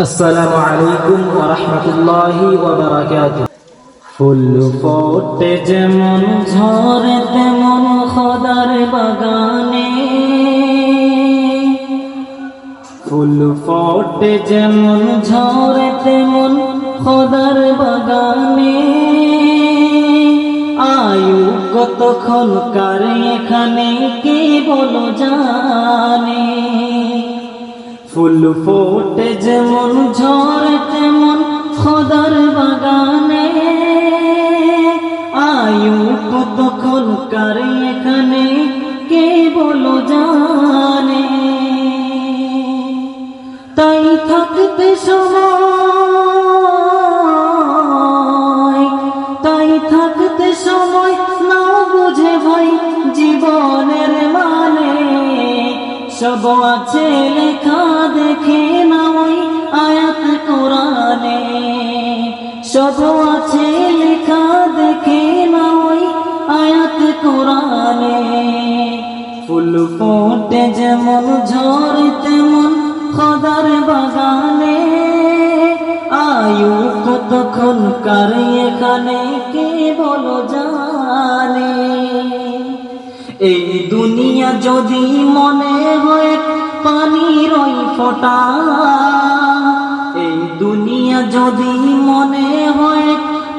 আসসালামু আলাইকুম ওয়া রাহমাতুল্লাহি ওয়া বারাকাতুহু। ফুল ফোটে যেমন ঝরে তেমন খোদার বাগানে, ফুল ফোটে যেমন ঝরে তেমন খোদার বাগানে। আয়ু কতক্ষণ কার এখানে কে বলো জানে। ফুল ফোটে যেমন ঝরে তেমন খোদার বাগানে। আয়ু কতক্ষণ কার এখানে কে বলো জানে। তাই থাকতে সময়, তাই থাকতে সময় নাও বুঝে ভাই জীবনের মানে। সব আছে লেখা দেখে না ওই আয়াত কোরআনে। সব আছে লেখা দেখে না ওই আয়াত কোরআনে। ফুল ফোটে যেমন ঝরে তেমন খোদার বাগানে। আয়ু কতক্ষণ কার এখানে কে বলো জানে। এই দুনিয়া যদি মনে হয় পানির ওই ফোঁটা, এই দুনিয়া যদি মনে হয়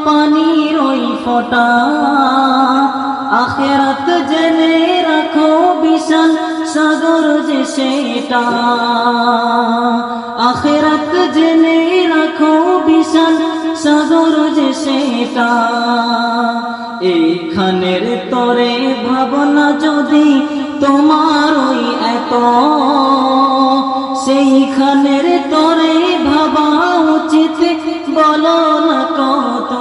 পানির ওই ফোঁটা। আখিরাত জেনে রাখো বিশাল সাগর যে সেটা। আখিরাত জেনে রাখো বিশাল সাগর যে সেটা। এইখানের তরে ভাবনা যদি তোমার ওই এত, সেইখানের তরে ভাবা উচিত বলো না কত।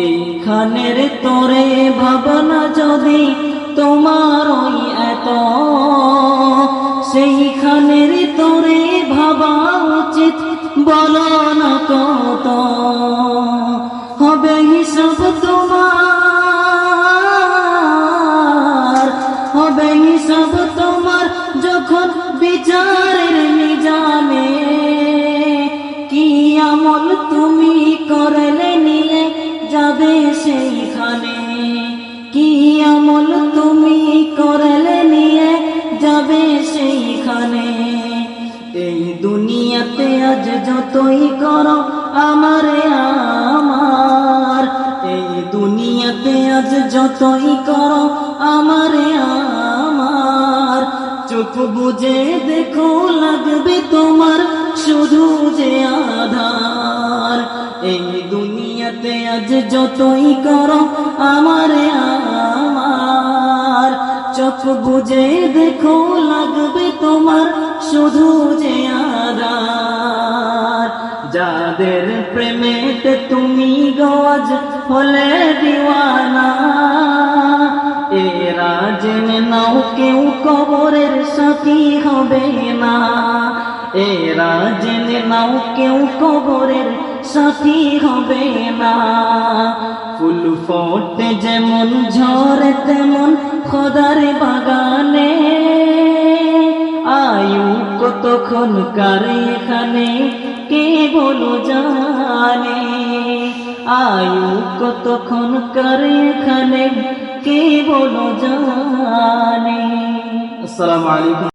এইখানের তরে ভাবনা যদি তোমার ওই এত, সেইখানের তরে ভাবা উচিত বলো না কত। হবে হিসাব তোমার, হবে হিসাব তোমার যখন বিচারের মিজানে। কি আমল তুমি করলে নিয়ে যাবে সেইখানে। কি আমল তুমি করলে নিয়ে যাবে সেইখানে। এই দুনিয়াতে আজ যতই করো আমারে আমার, এই দুনিয়াতে আজ যতই করো আমারে আমার। চোখ বুঝে দেখো লাগবে তোমার শুধু যে আধার। এই দুনিয়াতে আজ যতই করো আমারে আমার। চোখ বুঝে দেখো লাগবে তোমার শুধু যে আধার। যাদের প্রেমেতে তুমি গজ হলে দিওয়ানা, এরা জেনে নাও কেউ কবরের সাথী হবে না। এরা জেনে নাও কেউ কবরের সাথী হবে না। ফুল ফোটে যেমন ঝরে তেমন খোদার বাগানে। আয়ু কতক্ষণ কার এখানে কে বলো জানে। আয়ু কতক্ষণ কার এখানে কে বলো জানে। আসসালামু আলাইকুম।